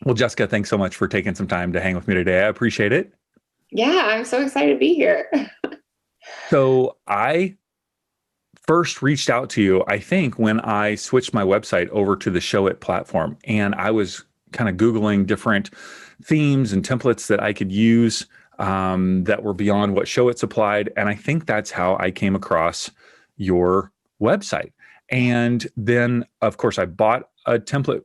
Well, Jessica, thanks so much for taking some time to hang with me today. I appreciate it. Yeah, I'm so excited to be here. So I first reached out to you, I think, when I switched my website over to the Showit platform. And I was kind of Googling different themes and templates that I could use that were beyond what Showit supplied. And I think that's how I came across your website. Yeah. And then, of course, I bought a template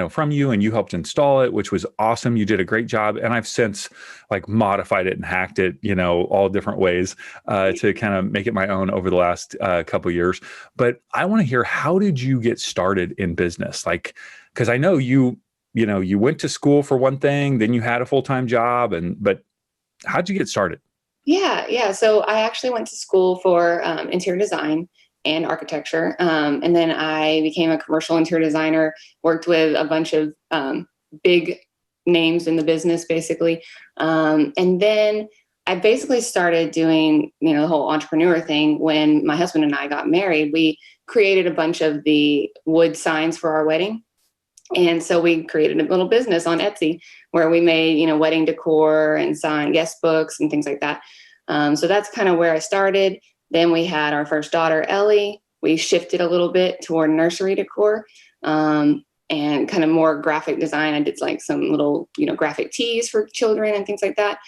from you, and you helped install it, which was awesome. You did a great job, and I've since like modified it and hacked it, all different ways to kind of make it my own over the last couple of years. But I want to hear, how did you get started in business? Like, because I know you went to school for one thing, then you had a full-time job, but how'd you get started? Yeah. So I actually went to school for interior design and architecture. And then I became a commercial interior designer, worked with a bunch of big names in the business, basically. And then I basically started doing, the whole entrepreneur thing when my husband and I got married. We created a bunch of the wood signs for our wedding. And so we created a little business on Etsy where we made, wedding decor and signed guest books and things like that. So that's kind of where I started. Then we had our first daughter, Ellie. We shifted a little bit toward nursery decor and kind of more graphic design. I did like some little, graphic tees for children and things like that.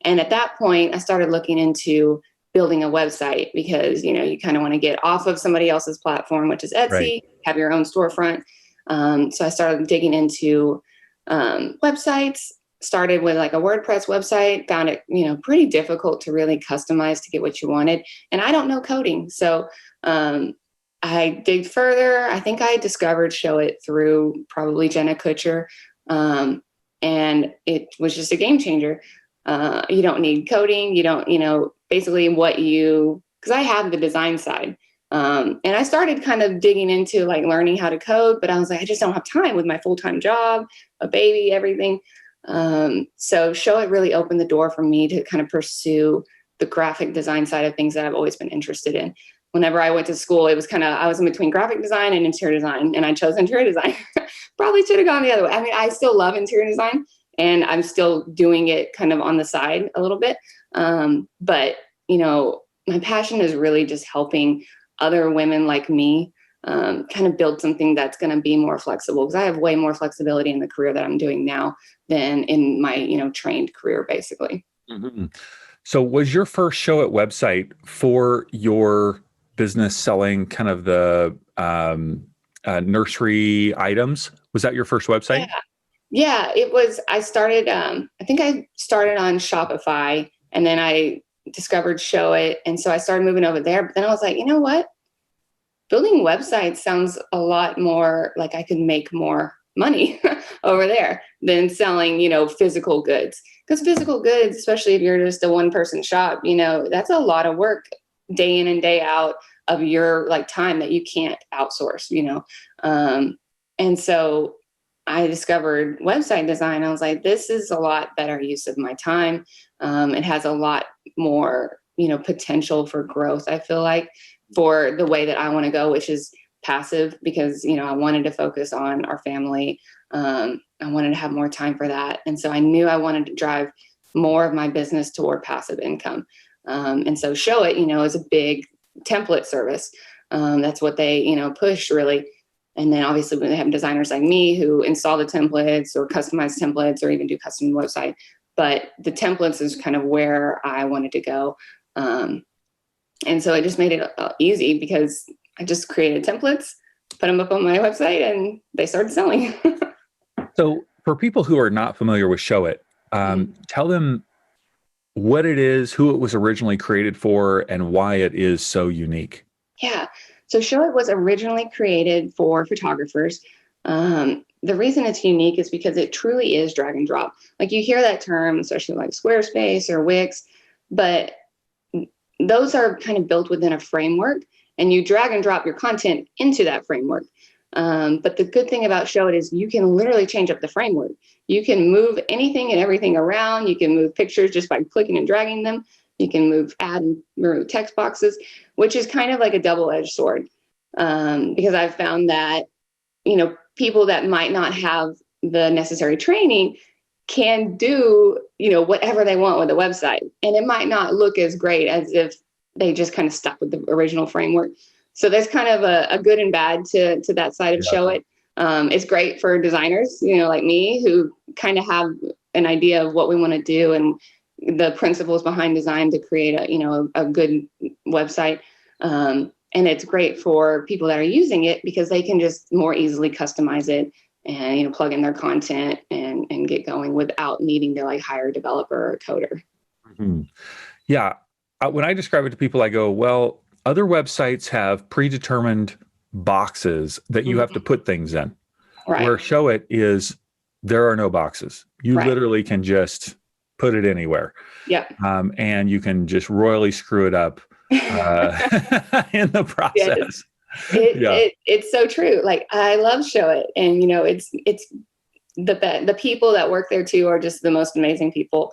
And at that point, I started looking into building a website because, you kind of want to get off of somebody else's platform, which is Right. Etsy, have your own storefront. So I started digging into websites, started with like a WordPress website, found it, pretty difficult to really customize to get what you wanted. And I don't know coding. So I digged further. I think I discovered Showit through probably Jenna Kutcher. And it was just a game changer. You don't need coding. You don't, basically because I have the design side. And I started kind of digging into like learning how to code, but I was like, I just don't have time with my full-time job, a baby, everything. So Showit really opened the door for me to kind of pursue the graphic design side of things that I've always been interested in. Whenever I went to school, it was I was in between graphic design and interior design, and I chose interior design. Probably should have gone the other way. I mean, I still love interior design, and I'm still doing it kind of on the side a little bit. But, my passion is really just helping other women like me kind of build something that's going to be more flexible, because I have way more flexibility in the career that I'm doing now than in my, trained career, basically. hmm So was your first Showit website for your business selling kind of the nursery items? Was that your first Yeah. website? Yeah, it was. I started, I think I started on Shopify, and then I discovered Showit. And so I started moving over there. But then I was like, you know what? Building websites sounds a lot more like I could make more money over there than selling, physical goods. Because physical goods, especially if you're just a one person shop, that's a lot of work day in and day out of your like time that you can't outsource. And so I discovered website design. I was like, this is a lot better use of my time. It has a lot more, potential for growth, I feel like, for the way that I want to go, which is passive, because, I wanted to focus on our family. I wanted to have more time for that. And so I knew I wanted to drive more of my business toward passive income. And so Showit, is a big template service. That's what they, push really. And then obviously when they have designers like me who install the templates or customize templates or even do custom website. But the templates is kind of where I wanted to go. And so it just made it easy because I just created templates, put them up on my website, and they started selling. So for people who are not familiar with Showit, tell them what it is, who it was originally created for, and why it is so unique. Yeah. So Showit was originally created for photographers. The reason it's unique is because it truly is drag and drop. Like you hear that term, especially like Squarespace or Wix, but those are kind of built within a framework, and you drag and drop your content into that framework. But the good thing about Showit is you can literally change up the framework. You can move anything and everything around. You can move pictures just by clicking and dragging them. You can add and remove text boxes, which is kind of like a double-edged sword. Because I've found that, people that might not have the necessary training can do, whatever they want with the website. And it might not look as great as if they just kind of stuck with the original framework. So there's kind of a good and bad to that side of Showit. It's great for designers, like me, who kind of have an idea of what we want to do and the principles behind design to create a good website. And it's great for people that are using it because they can just more easily customize it and, plug in their content and get going without needing to like hire a developer or a coder. Mm-hmm. Yeah. When I describe it to people, I go, well, other websites have predetermined boxes that you have to put things in. Right. Where Showit is, there are no boxes. You Right. literally can just put it anywhere. Yep. And you can just royally screw it up in the process. Yes. It's so true. Like, I love Showit, and it's the people that work there too are just the most amazing people.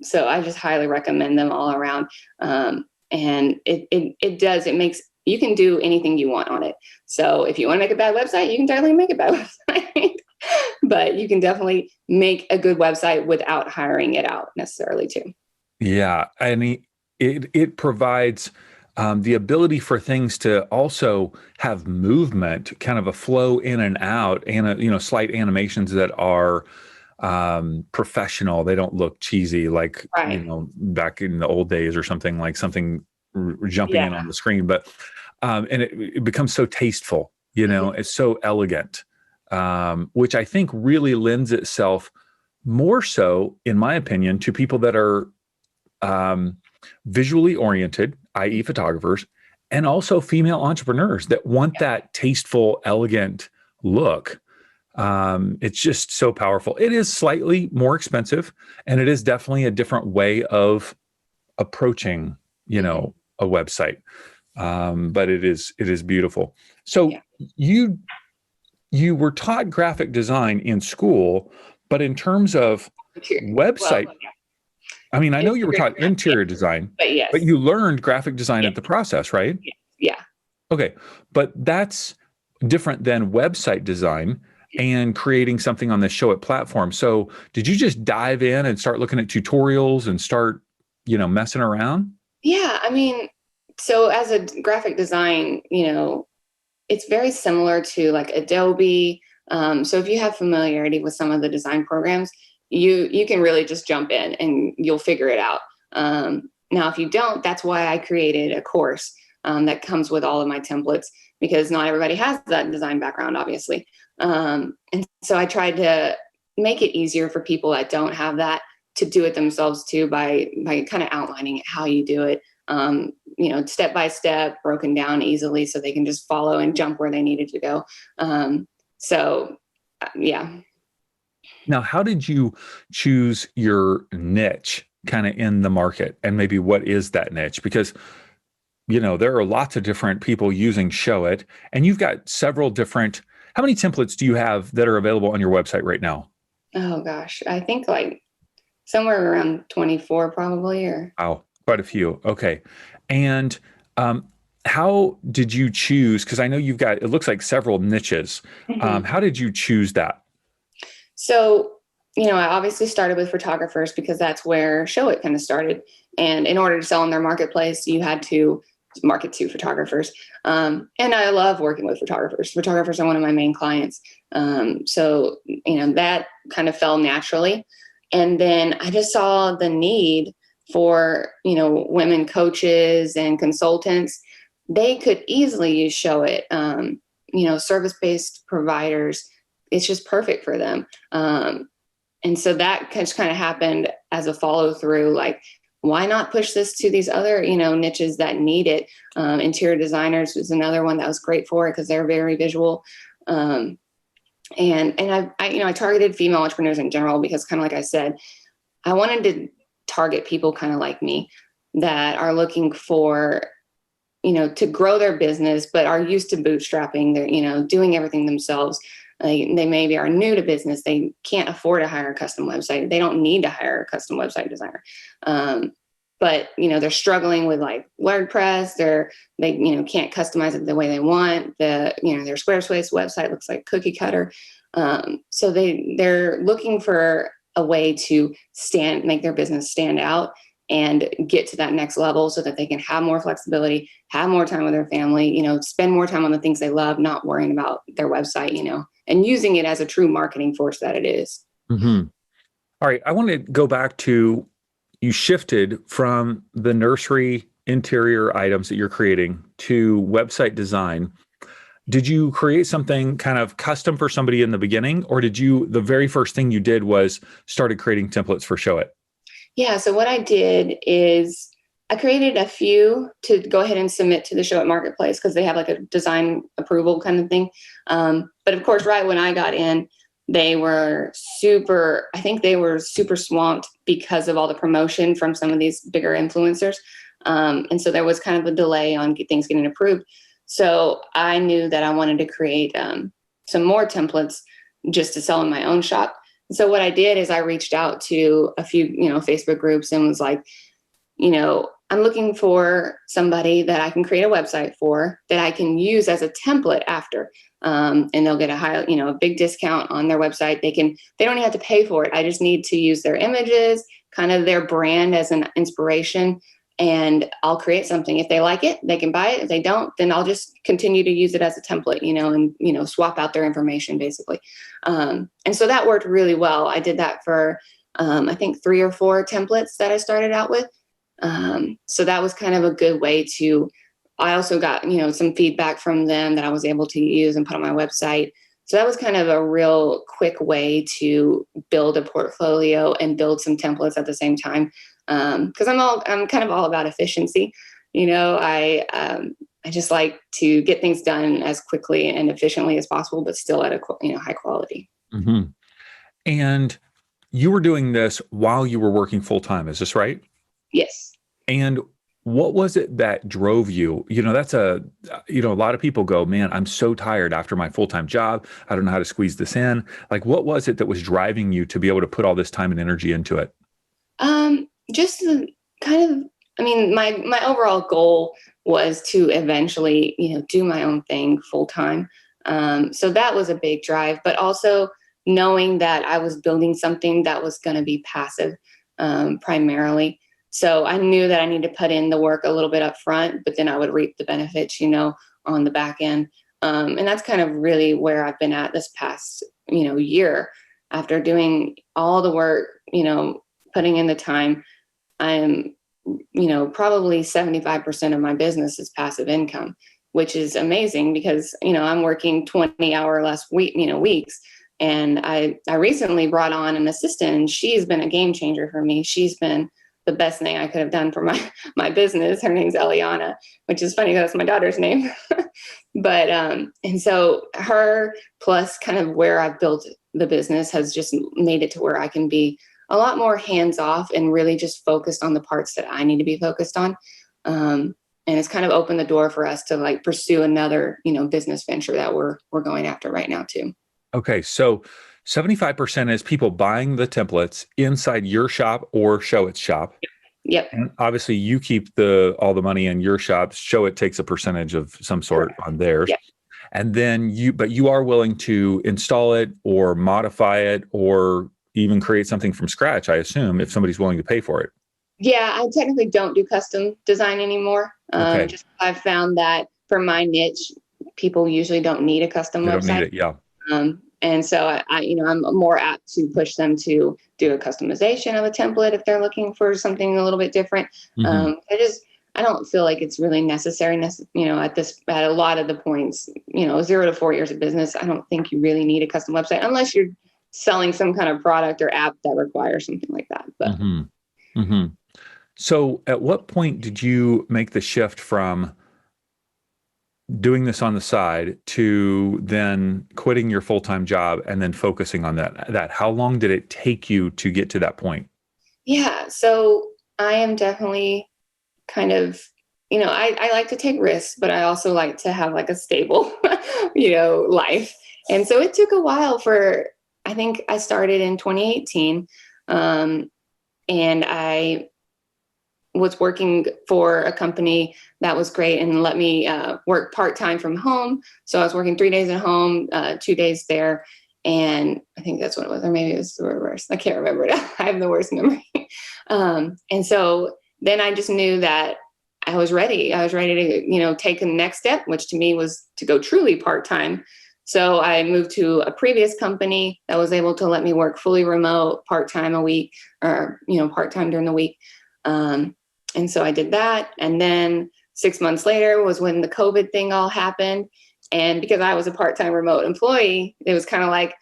So I just highly recommend them all around. And it makes, you can do anything you want on it. So if you want to make a bad website, you can definitely make a bad website, but you can definitely make a good website without hiring it out necessarily too. Yeah. And it provides the ability for things to also have movement, kind of a flow in and out, and slight animations that are professional. They don't look cheesy like Right. back in the old days or something, like something jumping in on the screen. But and it becomes so tasteful. It's so elegant, which I think really lends itself more so, in my opinion, to people that are visually oriented, i.e. photographers, and also female entrepreneurs that want that tasteful, elegant look. It's just so powerful. It is slightly more expensive, and it is definitely a different way of approaching, a website. But it is beautiful. So you were taught graphic design in school, but in terms of website, I mean, I know you were taught interior design, but you learned graphic design at the process, right? Yeah. Okay. But that's different than website design and creating something on the Showit platform. So did you just dive in and start looking at tutorials and start, messing around? Yeah. I mean, so as a graphic design, it's very similar to like Adobe. So if you have familiarity with some of the design programs, you can really just jump in and you'll figure it out. Now, if you don't, that's why I created a course that comes with all of my templates, because not everybody has that design background, obviously. And so I tried to make it easier for people that don't have that to do it themselves too, by kind of outlining how you do it, step by step, broken down easily, so they can just follow and jump where they needed to go. Yeah. Now, how did you choose your niche kind of in the market, and maybe what is that niche? Because, there are lots of different people using Showit, and you've got several different, how many templates do you have that are available on your website right now? Oh gosh, I think like somewhere around 24 probably, or. Wow, quite a few. Okay. And how did you choose? Because I know you've got, it looks like several niches. How did you choose that? So, I obviously started with photographers because that's where Showit kind of started. And in order to sell in their marketplace, you had to market to photographers. And I love working with photographers. Photographers are one of my main clients. So, that kind of fell naturally. And then I just saw the need for, women coaches and consultants. They could easily use Showit. Service-based providers, it's just perfect for them. And so that just kind of happened as a follow through, like, why not push this to these other, niches that need it? Interior designers was another one that was great for it because they're very visual. And I targeted female entrepreneurs in general because, kind of like I said, I wanted to target people kind of like me that are looking for, to grow their business, but are used to bootstrapping. They're, doing everything themselves. They maybe are new to business. They can't afford to hire a custom website. They don't need to hire a custom website designer. But, they're struggling with like WordPress. They can't customize it the way they want. Their Squarespace website looks like cookie cutter. So they're looking for a way to make their business stand out and get to that next level so that they can have more flexibility, have more time with their family, spend more time on the things they love, not worrying about their website, and using it as a true marketing force that it is. Mm-hmm. All right. I want to go back to, you shifted from the nursery interior items that you're creating to website design. Did you create something kind of custom for somebody in the beginning, or the very first thing you did was started creating templates for Showit? Yeah. So what I did is I created a few to go ahead and submit to the Showit marketplace because they have like a design approval kind of thing. But of course, right when I got in, they were super swamped because of all the promotion from some of these bigger influencers. And so there was kind of a delay on things getting approved. So I knew that I wanted to create some more templates just to sell in my own shop. So what I did is I reached out to a few, Facebook groups and was like, I'm looking for somebody that I can create a website for that I can use as a template after. And they'll get a big discount on their website. They don't even have to pay for it. I just need to use their images, kind of their brand as an inspiration, and I'll create something. If they like it, they can buy it. If they don't, then I'll just continue to use it as a template, and swap out their information basically. And so that worked really well. I did that for, I think 3 or 4 templates that I started out with. So that was kind of a good way I also got, some feedback from them that I was able to use and put on my website. So that was kind of a real quick way to build a portfolio and build some templates at the same time. Cause I'm kind of all about efficiency. I just like to get things done as quickly and efficiently as possible, but still at a, high quality. Mm-hmm. And you were doing this while you were working full time. Is this right? Yes. And what was it that drove you? That's a lot of people go, man, I'm so tired after my full-time job. I don't know how to squeeze this in. Like, what was it that was driving you to be able to put all this time and energy into it? Just the kind of, my overall goal was to eventually, do my own thing full time. So that was a big drive, but also knowing that I was building something that was going to be passive, primarily. So I knew that I needed to put in the work a little bit up front, but then I would reap the benefits, on the back end. And that's kind of really where I've been at this past, year. After doing all the work, putting in the time, I'm, probably 75% of my business is passive income, which is amazing because, I'm working 20-hour less weeks. And I recently brought on an assistant, and she's been a game changer for me. She's been the best thing I could have done for my business. Her name's Eliana, which is funny because that's my daughter's name. But, and so her plus kind of where I've built the business has just made it to where I can be a lot more hands off and really just focused on the parts that I need to be focused on. And it's kind of opened the door for us to like pursue another, business venture that we're going after right now too. Okay. So 75% is people buying the templates inside your shop or Showit's shop. Yep. And obviously you keep all the money in your shop. Showit takes a percentage of some sort on theirs. Yep. And then you are willing to install it or modify it or even create something from scratch, I assume, if somebody's willing to pay for it. Yeah, I technically don't do custom design anymore. Okay. Just I've found that for my niche, people usually don't need a custom They website. don't need it, yeah. And so I'm more apt to push them to do a customization of a template if they're looking for something a little bit different. Mm-hmm. I don't feel like it's really necessary, at a lot of the points, 0 to 4 years of business. I don't think you really need a custom website unless you're selling some kind of product or app that requires something like that. But mm-hmm. Mm-hmm. So at what point did you make the shift from doing this on the side to then quitting your full-time job and then focusing on that? How long did it take you to get to that point? Yeah. So I am definitely kind of, I like to take risks, but I also like to have like a stable, life. And so it took a while I think I started in 2018. And I was working for a company that was great and let me work part-time from home. So I was working 3 days at home, 2 days there. And I think that's what it was, or maybe it was the reverse. I can't remember it. I have the worst memory. And so then I just knew that I was ready. I was ready to, take the next step, which to me was to go truly part-time. So I moved to a previous company that was able to let me work fully remote, part-time a week, or, part-time during the week. And so I did that. And then 6 months later was when the COVID thing all happened. And because I was a part-time remote employee, it was kind of like,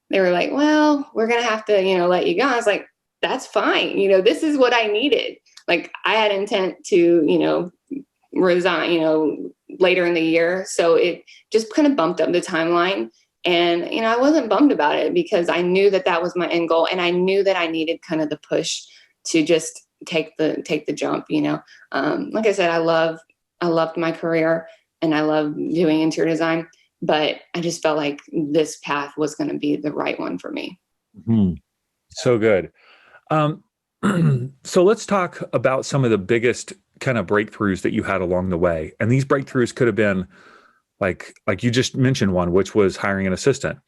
they were like, well, we're going to have to, let you go. I was like, that's fine. This is what I needed. Like, I had intent to, resign, later in the year. So it just kind of bumped up the timeline. And, I wasn't bummed about it because I knew that that was my end goal. And I knew that I needed kind of the push to just take the jump, like I said, I loved my career and I love doing interior design, but I just felt like this path was going to be the right one for me. Mm-hmm. So good. So let's talk about some of the biggest kind of breakthroughs that you had along the way. And these breakthroughs could have been like you just mentioned one, which was hiring an assistant,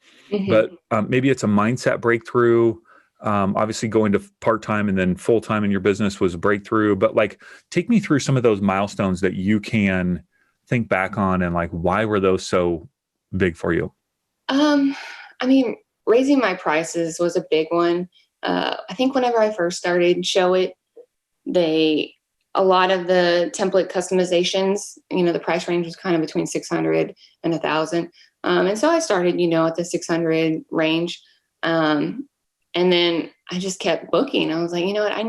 but maybe it's a mindset breakthrough. Obviously going to part-time and then full-time in your business was a breakthrough, but take me through some of those milestones that you can think back on and why were those so big for you? Raising my prices was a big one. I think whenever I first started Showit, a lot of the template customizations, the price range was kind of between 600 and 1,000. And so I started, at the 600 range. And then I just kept booking. I was like, you know what, I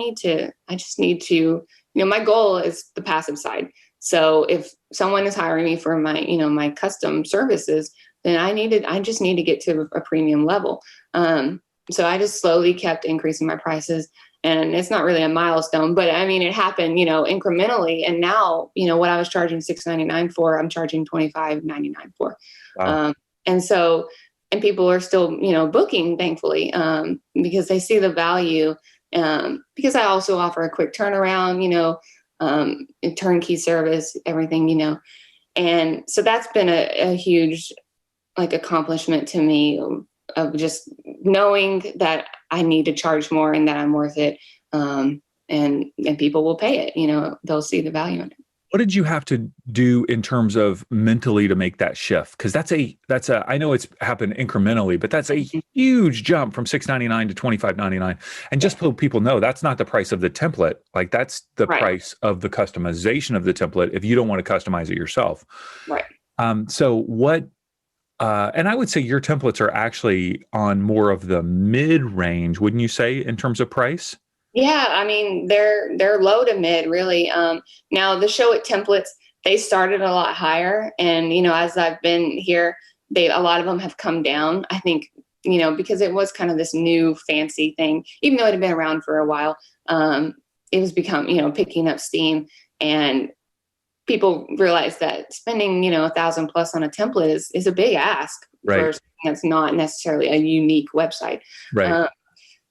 just need to, my goal is the passive side. So if someone is hiring me for my, my custom services, then I just need to get to a premium level. So I just slowly kept increasing my prices. And it's not really a milestone, but it happened, incrementally. And now, what I was charging $6.99 for, I'm charging $25.99 for. Wow. And people are still, booking, thankfully, because they see the value. Because I also offer a quick turnaround, a turnkey service, everything, and so that's been a huge accomplishment to me of just knowing that I need to charge more and that I'm worth it. And people will pay it, they'll see the value in it. What did you have to do in terms of mentally to make that shift? Because I know it's happened incrementally, but that's a huge jump from $6.99 to $25.99. And just so people know, that's not the price of the template. That's the price of the customization of the template if you don't want to customize it yourself. Right. So what, and I would say your templates are actually on more of the mid-range, wouldn't you say, in terms of price? Yeah, they're low to mid, really. Now the Showit templates, they started a lot higher, and as I've been here, a lot of them have come down. I think because it was kind of this new fancy thing, even though it had been around for a while. It was become picking up steam, and people realize that spending 1,000 plus on a template is a big ask for something that's not necessarily a unique website. Right.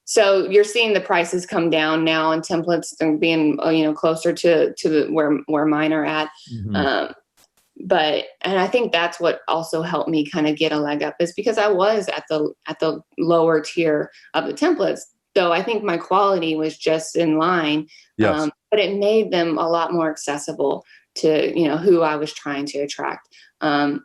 So you're seeing the prices come down now, and templates are being closer to where mine are at. Mm-hmm. And I think that's what also helped me kind of get a leg up, is because I was at the lower tier of the templates, though I think my quality was just in line. Yes. But it made them a lot more accessible to who I was trying to attract. And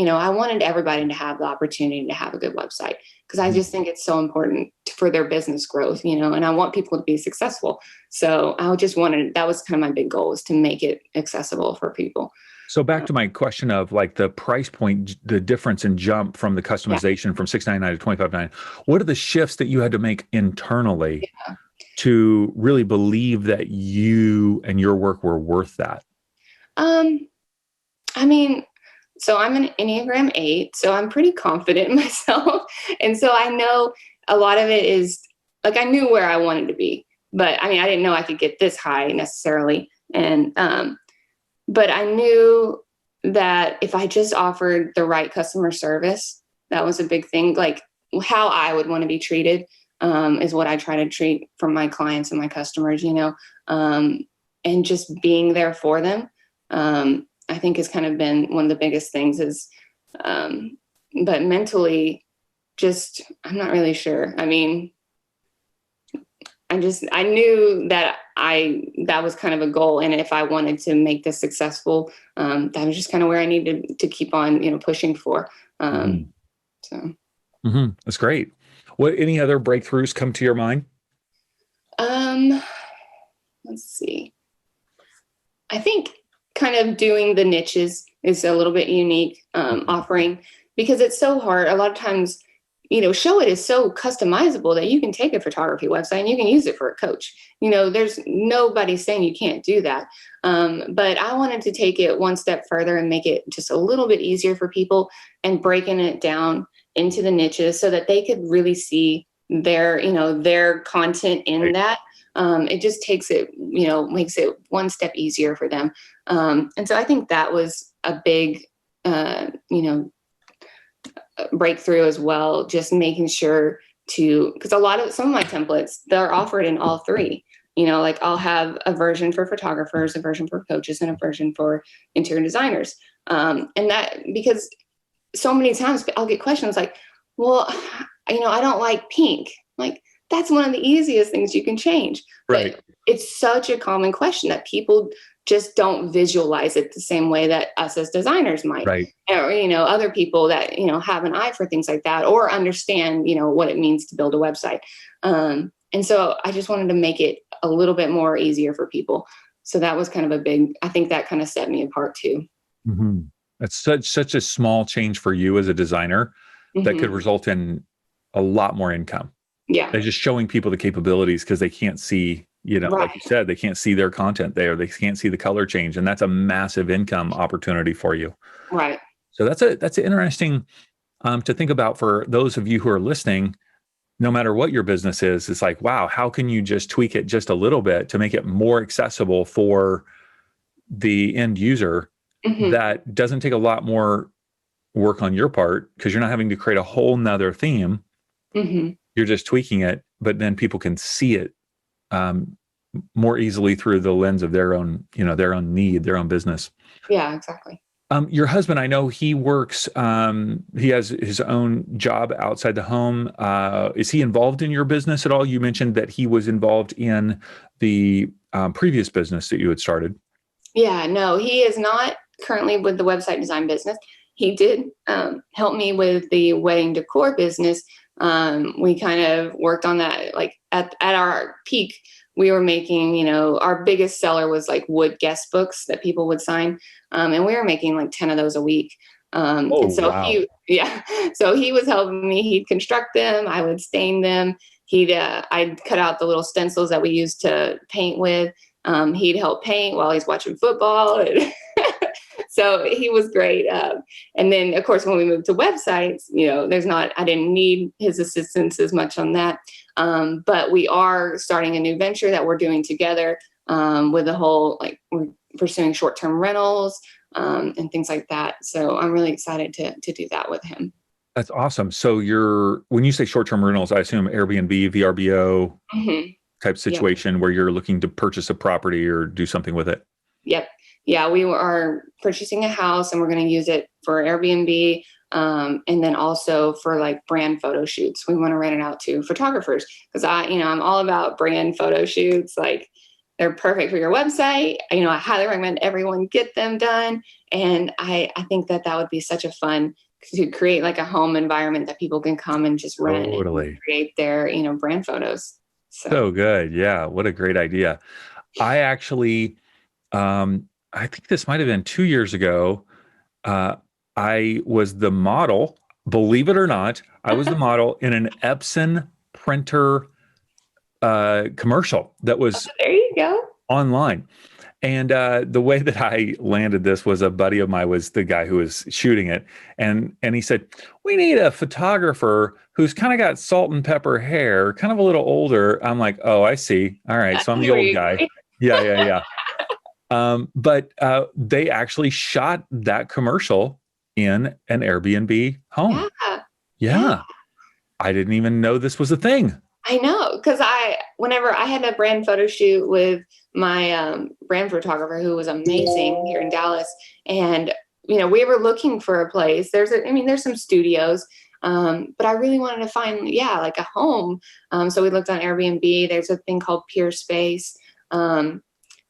I wanted everybody to have the opportunity to have a good website, because I just think it's so important for their business growth, and I want people to be successful. So that was kind of my big goal, was to make it accessible for people. So back to my question of the price point, the difference in jump from the customization from $6.99 to $25.99. What are the shifts that you had to make internally to really believe that you and your work were worth that? So I'm an Enneagram 8, so I'm pretty confident in myself. And so I know a lot of it is I knew where I wanted to be, but I didn't know I could get this high necessarily. And, but I knew that if I just offered the right customer service, that was a big thing. How I would want to be treated, is what I try to treat from my clients and my customers, and just being there for them. I think has kind of been one of the biggest things but mentally I'm not really sure. I mean, I knew that that was kind of a goal. And if I wanted to make this successful, that was just kind of where I needed to keep on, pushing for. So. That's great. Any other breakthroughs come to your mind? Let's see. I think kind of doing the niches is a little bit unique, offering, because it's so hard. A lot of times, Showit is so customizable that you can take a photography website and you can use it for a coach. There's nobody saying you can't do that. But I wanted to take it one step further and make it just a little bit easier for people and breaking it down into the niches so that they could really see their content in that. It just takes it, makes it one step easier for them. And so I think that was a big, breakthrough as well, just making sure because some of my templates, they're offered in all three. Like I'll have a version for photographers, a version for coaches, and a version for interior designers. And that, because so many times I'll get questions like, well, I don't like pink. Like, that's one of the easiest things you can change. Right. But it's such a common question that people just don't visualize it the same way that us as designers might. Right. Or, other people that, have an eye for things like that or understand, what it means to build a website. And so I just wanted to make it a little bit more easier for people. So that was kind of I think that kind of set me apart too. Mm-hmm. That's such a small change for you as a designer that could result in a lot more income. Yeah. They're just showing people the capabilities because they can't see, Right. like you said, they can't see their content there. They can't see the color change. And that's a massive income opportunity for you. Right. So that's interesting to think about for those of you who are listening. No matter what your business is, it's like, wow, how can you just tweak it just a little bit to make it more accessible for the end user? That doesn't take a lot more work on your part because you're not having to create a whole nother theme. You're just tweaking it, but then people can see it more easily through the lens of their own need, their own business. Yeah, exactly. Your husband, I know he works, he has his own job outside the home. Is he involved in your business at all? You mentioned that he was involved in the previous business that you had started. Yeah, no, he is not currently with the website design business. He did help me with the wedding decor business. We kind of worked on that. Like at our peak, we were making, our biggest seller was like wood guest books that people would sign. And we were making like 10 of those a week. And so wow. So he was helping me. He'd construct them. I would stain them. I'd cut out the little stencils that we used to paint with. He'd help paint while he's watching football. So he was great. And then of course, when we moved to websites, I didn't need his assistance as much on that. But we are starting a new venture that we're doing together, with the whole, we're pursuing short-term rentals, and things like that. So I'm really excited to do that with him. That's awesome. So when you say short-term rentals, I assume Airbnb, VRBO type situation where you're looking to purchase a property or do something with it. Yep. Yeah, we are purchasing a house and we're going to use it for Airbnb, and then also for like brand photo shoots. We want to rent it out to photographers because I'm all about brand photo shoots. Like they're perfect for your website. I highly recommend everyone get them done. And I think that would be such a fun to create like a home environment that people can come and just rent and create their, brand photos. So good. Yeah. What a great idea. I actually, I think this might've been 2 years ago. I was the model, believe it or not, I was the model in an Epson printer, commercial that was there you go. online. And the way that I landed this was a buddy of mine was the guy who was shooting it. And he said, we need a photographer who's kind of got salt and pepper hair, kind of a little older. I'm like, oh, I see. All right. So I'm the old guy. Yeah. But they actually shot that commercial in an Airbnb home. Yeah. I didn't even know this was a thing. I know, because whenever I had a brand photo shoot with my brand photographer who was amazing here in Dallas, and we were looking for a place. There's some studios. But I really wanted to find, like a home. So we looked on Airbnb. There's a thing called Peer Space. And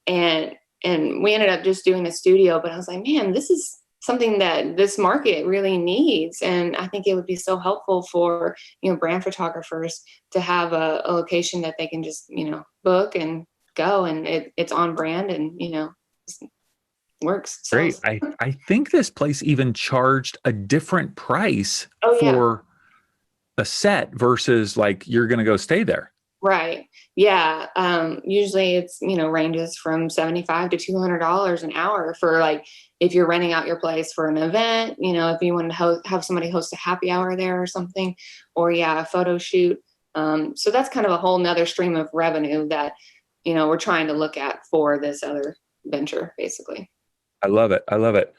we ended up just doing a studio, but I was like, man, this is something that this market really needs. And I think it would be so helpful for, brand photographers to have a location that they can just, book and go, and it's on brand and, works. Great. I think this place even charged a different price for the set versus like you're going to go stay there. Right. Yeah. Usually it's, ranges from $75 to $200 an hour for like, if you're renting out your place for an event, if you want to have somebody host a happy hour there or something, or a photo shoot. So that's kind of a whole nother stream of revenue that, we're trying to look at for this other venture, basically. I love it. I love it.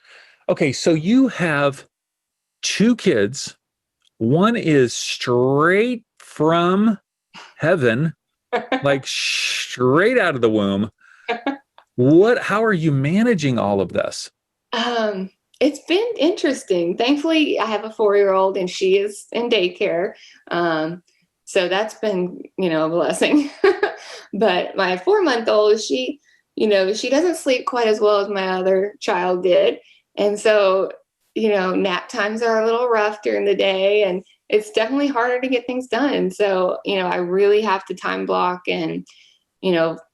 Okay. So you have 2 kids. One is straight from heaven, like straight out of the womb. How are you managing all of this? It's been interesting. Thankfully, I have a 4-year-old and she is in daycare. So that's been, a blessing. But my 4-month-old, she doesn't sleep quite as well as my other child did. And so, nap times are a little rough during the day, and it's definitely harder to get things done. So, I really have to time block and,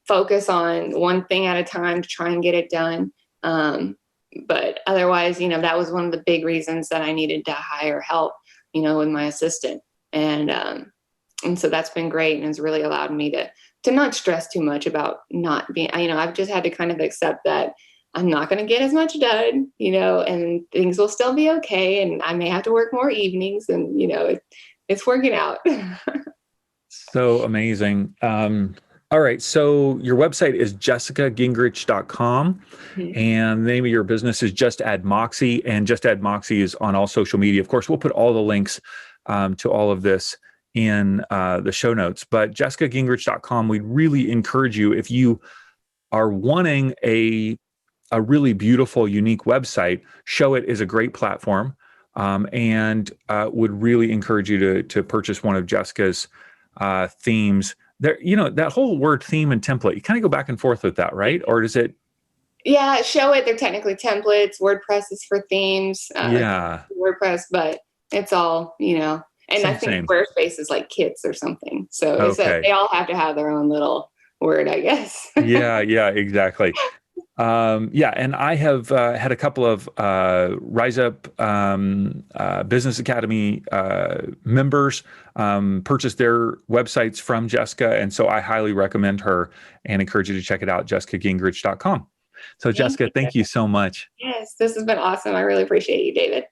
focus on one thing at a time to try and get it done. But otherwise, that was one of the big reasons that I needed to hire help, with my assistant. And so that's been great. And it's really allowed me to not stress too much about not being, I've just had to kind of accept that I'm not going to get as much done, and things will still be okay. And I may have to work more evenings, and, it's working out. So amazing. All right. So your website is jessicagingrich.com, and the name of your business is Just Add Moxie, and Just Add Moxie is on all social media. Of course, we'll put all the links to all of this in the show notes, but jessicagingrich.com, we'd really encourage you, if you are wanting a really beautiful, unique website, Showit is a great platform, and would really encourage you to purchase one of Jessica's themes. There, that whole word theme and template, you kind of go back and forth with that, right? Or does it? Yeah, Showit, they're technically templates. WordPress is for themes. WordPress, but it's all, and I think Squarespace is like kids or something. So they all have to have their own little word, I guess. Yeah, exactly. And I have had a couple of Rise Up Business Academy members purchase their websites from Jessica. And so I highly recommend her and encourage you to check it out, jessicagingrich.com. So Jessica, thank you so much. Yes, this has been awesome. I really appreciate you, David.